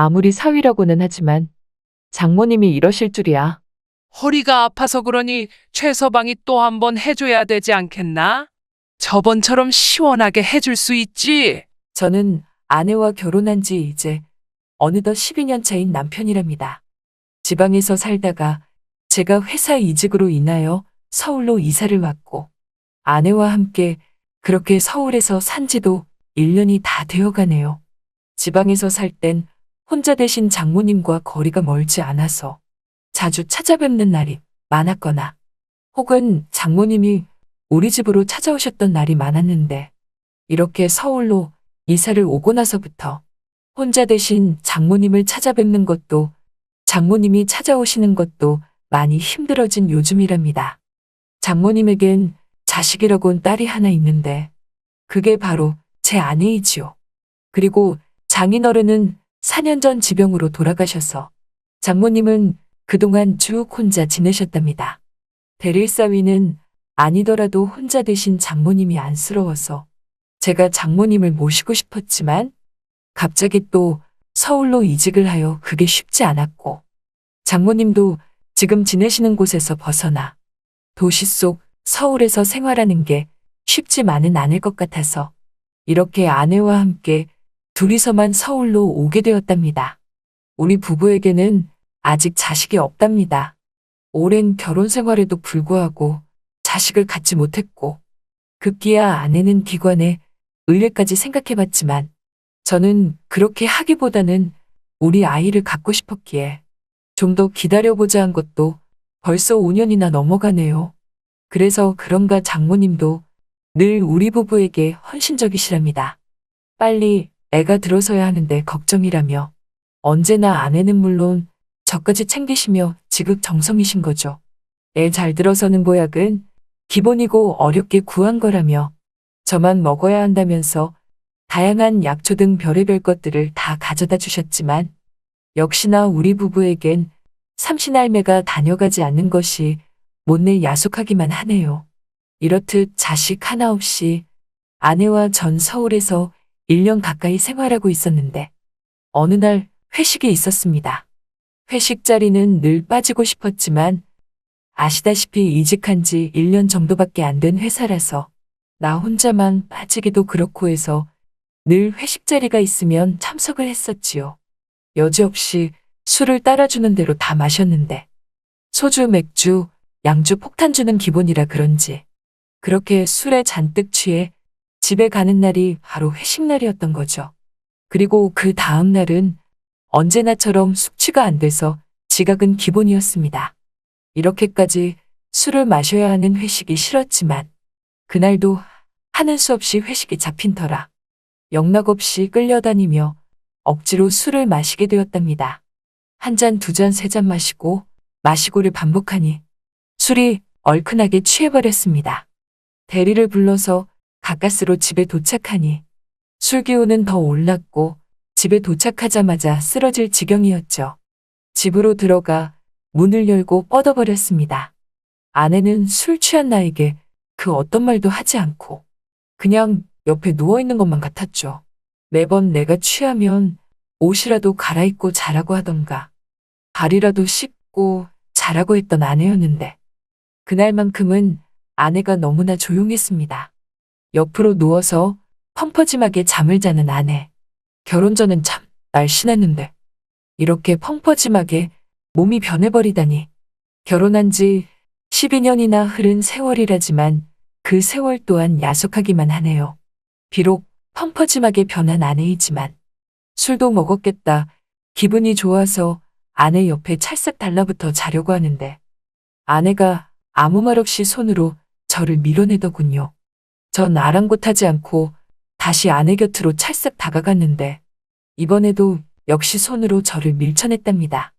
아무리 사위라고는 하지만 장모님이 이러실 줄이야. 허리가 아파서 그러니 최서방이 또 한번 해줘야 되지 않겠나? 저번처럼 시원하게 해줄 수 있지. 저는 아내와 결혼한 지 이제 어느덧 12년 차인 남편이랍니다. 지방에서 살다가 제가 회사 이직으로 인하여 서울로 이사를 왔고 아내와 함께 그렇게 서울에서 산 지도 1년이 다 되어 가네요. 지방에서 살 땐 혼자 되신 장모님과 거리가 멀지 않아서 자주 찾아뵙는 날이 많았거나 혹은 장모님이 우리 집으로 찾아오셨던 날이 많았는데 이렇게 서울로 이사를 오고 나서부터 혼자 되신 장모님을 찾아뵙는 것도 장모님이 찾아오시는 것도 많이 힘들어진 요즘이랍니다. 장모님에겐 자식이라곤 딸이 하나 있는데 그게 바로 제 아내이지요. 그리고 장인어른은 4년 전 지병으로 돌아가셔서 장모님은 그동안 쭉 혼자 지내셨답니다. 대릴사위는 아니더라도 혼자 되신 장모님이 안쓰러워서 제가 장모님을 모시고 싶었지만 갑자기 또 서울로 이직을 하여 그게 쉽지 않았고 장모님도 지금 지내시는 곳에서 벗어나 도시 속 서울에서 생활하는 게 쉽지만은 않을 것 같아서 이렇게 아내와 함께 둘이서만 서울로 오게 되었답니다. 우리 부부에게는 아직 자식이 없답니다. 오랜 결혼 생활에도 불구하고 자식을 갖지 못했고 급기야 아내는 기관에 의뢰까지 생각해봤지만 저는 그렇게 하기보다는 우리 아이를 갖고 싶었기에 좀 더 기다려보자 한 것도 벌써 5년이나 넘어가네요. 그래서 그런가 장모님도 늘 우리 부부에게 헌신적이시랍니다. 빨리 애가 들어서야 하는데 걱정이라며 언제나 아내는 물론 저까지 챙기시며 지극정성이신 거죠. 애 잘 들어서는 보약은 기본이고 어렵게 구한 거라며 저만 먹어야 한다면서 다양한 약초 등 별의별 것들을 다 가져다 주셨지만 역시나 우리 부부에겐 삼신할매가 다녀가지 않는 것이 못내 야속하기만 하네요. 이렇듯 자식 하나 없이 아내와 전 서울에서 1년 가까이 생활하고 있었는데 어느 날 회식이 있었습니다. 회식 자리는 늘 빠지고 싶었지만 아시다시피 이직한 지 1년 정도밖에 안 된 회사라서 나 혼자만 빠지기도 그렇고 해서 늘 회식 자리가 있으면 참석을 했었지요. 여지없이 술을 따라주는 대로 다 마셨는데 소주, 맥주, 양주, 폭탄주는 기본이라 그런지 그렇게 술에 잔뜩 취해 집에 가는 날이 바로 회식 날이었던 거죠. 그리고 그 다음 날은 언제나처럼 숙취가 안 돼서 지각은 기본이었습니다. 이렇게까지 술을 마셔야 하는 회식이 싫었지만 그날도 하는 수 없이 회식이 잡힌 터라 영락없이 끌려다니며 억지로 술을 마시게 되었답니다. 한 잔, 두 잔, 세 잔 마시고를 반복하니 술이 얼큰하게 취해버렸습니다. 대리를 불러서 가까스로 집에 도착하니 술기운은 더 올랐고 집에 도착하자마자 쓰러질 지경이었죠. 집으로 들어가 문을 열고 뻗어버렸습니다. 아내는 술 취한 나에게 그 어떤 말도 하지 않고 그냥 옆에 누워있는 것만 같았죠. 매번 내가 취하면 옷이라도 갈아입고 자라고 하던가 발이라도 씻고 자라고 했던 아내였는데 그날만큼은 아내가 너무나 조용했습니다. 옆으로 누워서 펑퍼짐하게 잠을 자는 아내. 결혼 전엔 참 날씬했는데 이렇게 펑퍼짐하게 몸이 변해버리다니. 결혼한 지 12년이나 흐른 세월이라지만 그 세월 또한 야속하기만 하네요. 비록 펑퍼짐하게 변한 아내이지만 술도 먹었겠다. 기분이 좋아서 아내 옆에 찰싹 달라붙어 자려고 하는데 아내가 아무 말 없이 손으로 저를 밀어내더군요. 전 아랑곳하지 않고 다시 아내 곁으로 찰싹 다가갔는데 이번에도 역시 손으로 저를 밀쳐냈답니다.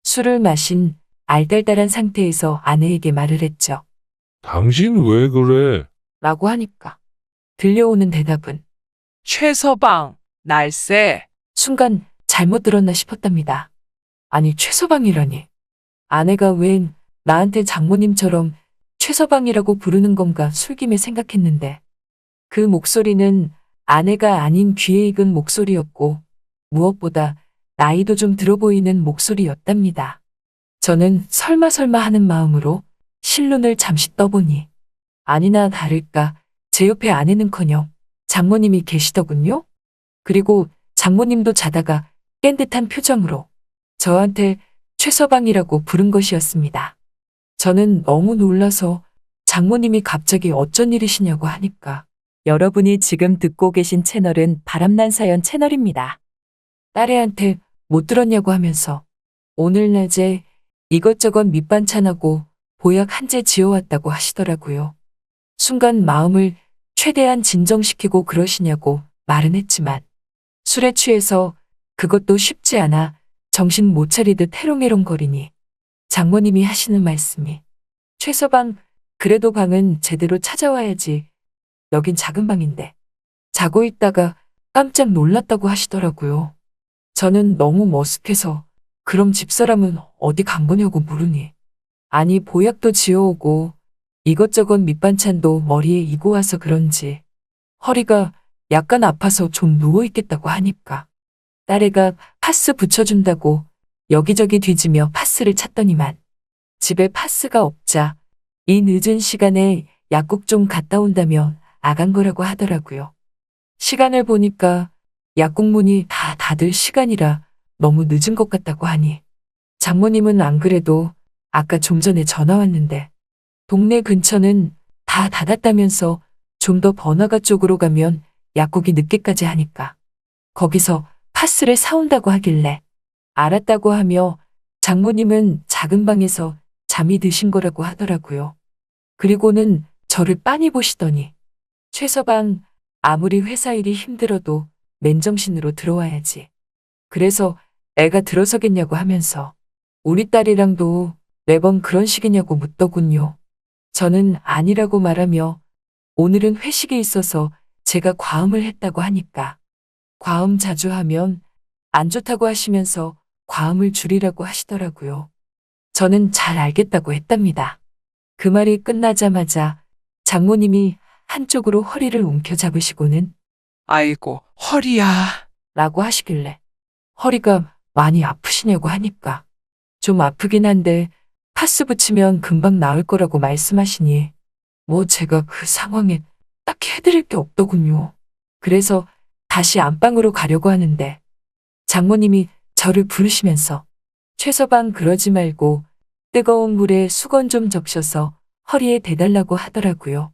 술을 마신 알딸딸한 상태에서 아내에게 말을 했죠. 당신 왜 그래? 라고 하니까 들려오는 대답은 최서방, 날쌔. 순간 잘못 들었나 싶었답니다. 아니 최서방이라니. 아내가 웬 나한테 장모님처럼 최서방이라고 부르는 건가 술김에 생각했는데 그 목소리는 아내가 아닌 귀에 익은 목소리였고 무엇보다 나이도 좀 들어 보이는 목소리였답니다. 저는 설마 하는 마음으로 실눈을 잠시 떠보니 아니나 다를까 제 옆에 아내는커녕 장모님이 계시더군요. 그리고 장모님도 자다가 깬 듯한 표정으로 저한테 최서방이라고 부른 것이었습니다. 저는 너무 놀라서 장모님이 갑자기 어쩐 일이시냐고 하니까 여러분이 지금 듣고 계신 채널은 바람난 사연 채널입니다. 딸애한테 못 들었냐고 하면서 오늘 낮에 이것저것 밑반찬하고 보약 한 재 지어왔다고 하시더라고요. 순간 마음을 최대한 진정시키고 그러시냐고 말은 했지만 술에 취해서 그것도 쉽지 않아 정신 못 차리듯 해롱해롱거리니 장모님이 하시는 말씀이 최서방 그래도 방은 제대로 찾아와야지. 여긴 작은 방인데 자고 있다가 깜짝 놀랐다고 하시더라고요. 저는 너무 머쓱해서 그럼 집사람은 어디 간 거냐고 물으니 아니 보약도 지어오고 이것저것 밑반찬도 머리에 이고 와서 그런지 허리가 약간 아파서 좀 누워있겠다고 하니까 딸애가 파스 붙여준다고 여기저기 뒤지며 파스를 찾더니만 집에 파스가 없자 이 늦은 시간에 약국 좀 갔다 온다며 나간 거라고 하더라고요. 시간을 보니까 약국 문이 다 닫을 시간이라 너무 늦은 것 같다고 하니 장모님은 안 그래도 아까 좀 전에 전화 왔는데 동네 근처는 다 닫았다면서 좀 더 번화가 쪽으로 가면 약국이 늦게까지 하니까 거기서 파스를 사온다고 하길래 알았다고 하며 장모님은 작은 방에서 잠이 드신 거라고 하더라고요. 그리고는 저를 빤히 보시더니 최서방 아무리 회사 일이 힘들어도 맨정신으로 들어와야지. 그래서 애가 들어서겠냐고 하면서 우리 딸이랑도 매번 그런 식이냐고 묻더군요. 저는 아니라고 말하며 오늘은 회식이 있어서 제가 과음을 했다고 하니까 과음 자주 하면 안 좋다고 하시면서 과음을 줄이라고 하시더라고요. 저는 잘 알겠다고 했답니다. 그 말이 끝나자마자 장모님이 한쪽으로 허리를 움켜잡으시고는 아이고, 허리야. 라고 하시길래 허리가 많이 아프시냐고 하니까 좀 아프긴 한데 파스 붙이면 금방 나을 거라고 말씀하시니 뭐 제가 그 상황에 딱히 해드릴 게 없더군요. 그래서 다시 안방으로 가려고 하는데 장모님이 저를 부르시면서 최서방 그러지 말고 뜨거운 물에 수건 좀 적셔서 허리에 대달라고 하더라고요.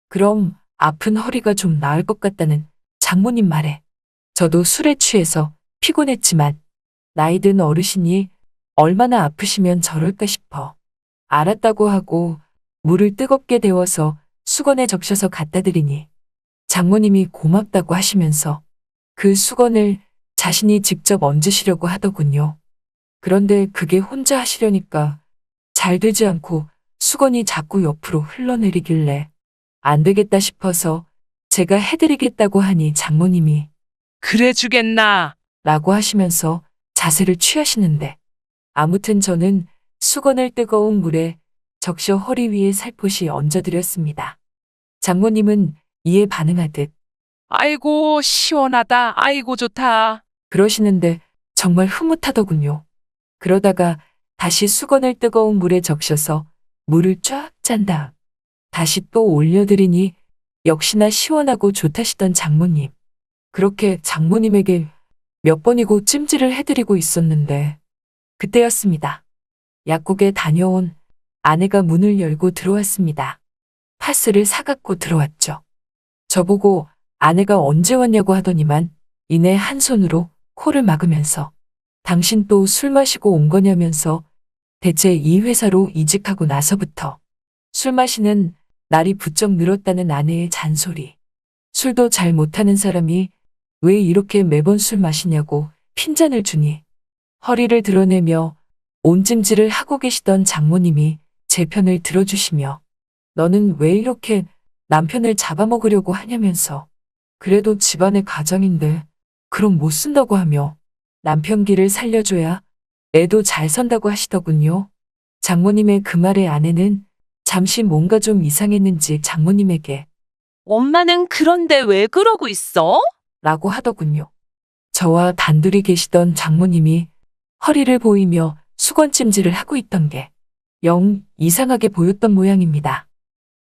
그럼 아픈 허리가 좀 나을 것 같다는 장모님 말에 저도 술에 취해서 피곤했지만 나이 든 어르신이 얼마나 아프시면 저럴까 싶어 알았다고 하고 물을 뜨겁게 데워서 수건에 적셔서 갖다 드리니 장모님이 고맙다고 하시면서 그 수건을 자신이 직접 얹으시려고 하더군요. 그런데 그게 혼자 하시려니까 잘 되지 않고 수건이 자꾸 옆으로 흘러내리길래 안 되겠다 싶어서 제가 해드리겠다고 하니 장모님이 그래 주겠나? 라고 하시면서 자세를 취하시는데 아무튼 저는 수건을 뜨거운 물에 적셔 허리 위에 살포시 얹어드렸습니다. 장모님은 이에 반응하듯 아이고, 시원하다. 아이고, 좋다. 그러시는데 정말 흐뭇하더군요. 그러다가 다시 수건을 뜨거운 물에 적셔서 물을 쫙 짠 다음 다시 또 올려드리니 역시나 시원하고 좋다시던 장모님. 그렇게 장모님에게 몇 번이고 찜질을 해드리고 있었는데 그때였습니다. 약국에 다녀온 아내가 문을 열고 들어왔습니다. 파스를 사갖고 들어왔죠. 저보고 아내가 언제 왔냐고 하더니만 이내 한 손으로 코를 막으면서 당신 또 술 마시고 온 거냐면서 대체 이 회사로 이직하고 나서부터 술 마시는 날이 부쩍 늘었다는 아내의 잔소리. 술도 잘 못하는 사람이 왜 이렇게 매번 술 마시냐고 핀잔을 주니 허리를 드러내며 온찜질을 하고 계시던 장모님이 제 편을 들어주시며 너는 왜 이렇게 남편을 잡아먹으려고 하냐면서 그래도 집안의 가장인데 그럼 못 쓴다고 하며 남편 길을 살려줘야 애도 잘 선다고 하시더군요. 장모님의 그 말에 아내는 잠시 뭔가 좀 이상했는지 장모님에게 엄마는 그런데 왜 그러고 있어? 라고 하더군요. 저와 단둘이 계시던 장모님이 허리를 보이며 수건찜질을 하고 있던 게 영 이상하게 보였던 모양입니다.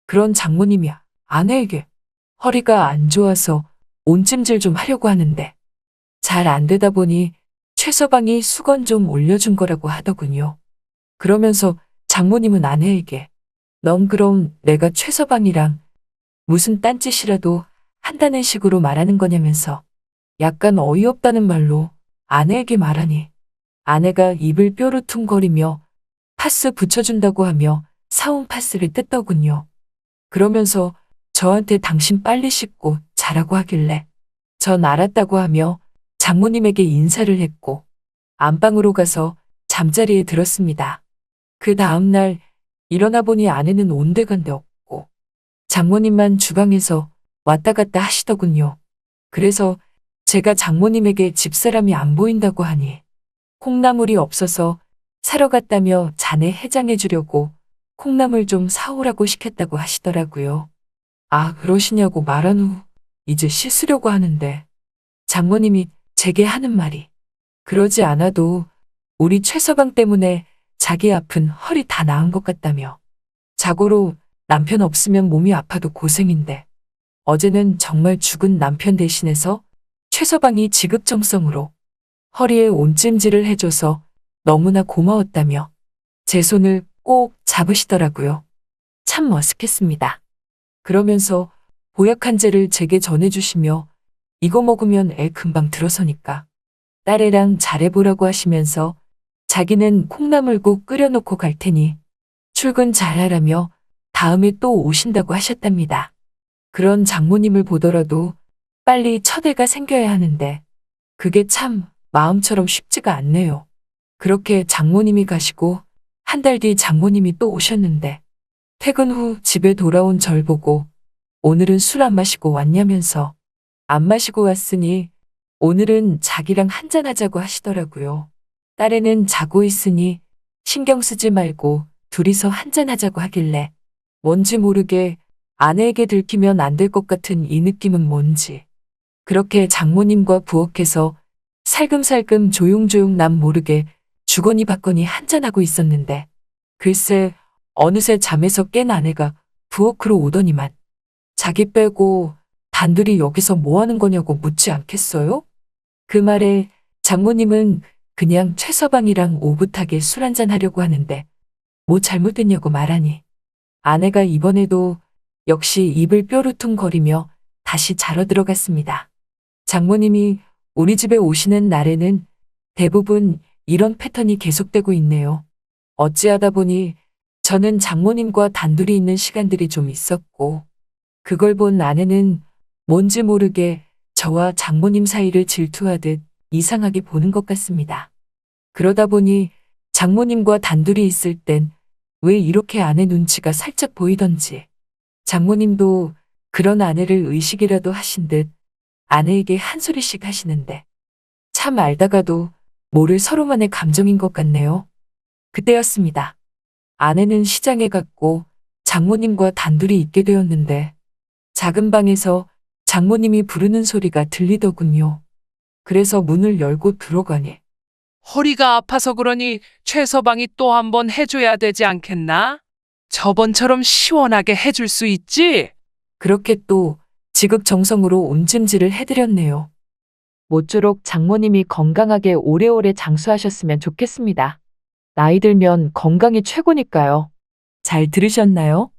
그런 장모님이 아내에게 허리가 안 좋아서 온찜질 좀 하려고 하는데 잘 안 되다 보니 최서방이 수건 좀 올려준 거라고 하더군요. 그러면서 장모님은 아내에게 넌 그럼 내가 최서방이랑 무슨 딴짓이라도 한다는 식으로 말하는 거냐면서 약간 어이없다는 말로 아내에게 말하니 아내가 입을 뾰루퉁거리며 파스 붙여준다고 하며 사온 파스를 뜯더군요. 그러면서 저한테 당신 빨리 씻고 자라고 하길래 전 알았다고 하며 장모님에게 인사를 했고 안방으로 가서 잠자리에 들었습니다. 그 다음날 일어나 보니 아내는 온데간데 없고 장모님만 주방에서 왔다 갔다 하시더군요. 그래서 제가 장모님에게 집사람이 안 보인다고 하니 콩나물이 없어서 사러 갔다며 자네 해장해 주려고 콩나물 좀 사오라고 시켰다고 하시더라고요. 아, 그러시냐고 말한 후 이제 씻으려고 하는데 장모님이 제게 하는 말이 그러지 않아도 우리 최서방 때문에 자기 아픈 허리 다 나은 것 같다며 자고로 남편 없으면 몸이 아파도 고생인데 어제는 정말 죽은 남편 대신해서 최서방이 지극정성으로 허리에 온찜질을 해줘서 너무나 고마웠다며 제 손을 꼭 잡으시더라고요. 참 머쓱했습니다. 그러면서 보약 한 재를 제게 전해주시며 이거 먹으면 애 금방 들어서니까 딸애랑 잘해보라고 하시면서 자기는 콩나물국 끓여놓고 갈 테니 출근 잘하라며 다음에 또 오신다고 하셨답니다. 그런 장모님을 보더라도 빨리 첫애가 생겨야 하는데 그게 참 마음처럼 쉽지가 않네요. 그렇게 장모님이 가시고 한 달 뒤 장모님이 또 오셨는데 퇴근 후 집에 돌아온 절 보고 오늘은 술 안 마시고 왔냐면서 안 마시고 왔으니 오늘은 자기랑 한잔하자고 하시더라고요. 딸애는 자고 있으니 신경 쓰지 말고 둘이서 한잔하자고 하길래 뭔지 모르게 아내에게 들키면 안 될 것 같은 이 느낌은 뭔지 그렇게 장모님과 부엌에서 살금살금 조용조용 남 모르게 주거니 받거니 한잔하고 있었는데 글쎄 어느새 잠에서 깬 아내가 부엌으로 오더니만 자기 빼고 단둘이 여기서 뭐 하는 거냐고 묻지 않겠어요? 그 말에 장모님은 그냥 최서방이랑 오붓하게 술 한잔 하려고 하는데 뭐 잘못됐냐고 말하니 아내가 이번에도 역시 입을 뾰루퉁거리며 다시 자러 들어갔습니다. 장모님이 우리 집에 오시는 날에는 대부분 이런 패턴이 계속되고 있네요. 어찌하다 보니 저는 장모님과 단둘이 있는 시간들이 좀 있었고 그걸 본 아내는 뭔지 모르게 저와 장모님 사이를 질투하듯 이상하게 보는 것 같습니다. 그러다 보니 장모님과 단둘이 있을 땐 왜 이렇게 아내 눈치가 살짝 보이던지 장모님도 그런 아내를 의식이라도 하신 듯 아내에게 한 소리씩 하시는데 참 알다가도 모를 서로만의 감정인 것 같네요. 그때였습니다. 아내는 시장에 갔고 장모님과 단둘이 있게 되었는데 작은 방에서 장모님이 부르는 소리가 들리더군요. 그래서 문을 열고 들어가니 허리가 아파서 그러니 최서방이 또 한 번 해줘야 되지 않겠나? 저번처럼 시원하게 해줄 수 있지? 그렇게 또 지극정성으로 온찜질을 해드렸네요. 모쪼록 장모님이 건강하게 오래오래 장수하셨으면 좋겠습니다. 나이 들면 건강이 최고니까요. 잘 들으셨나요?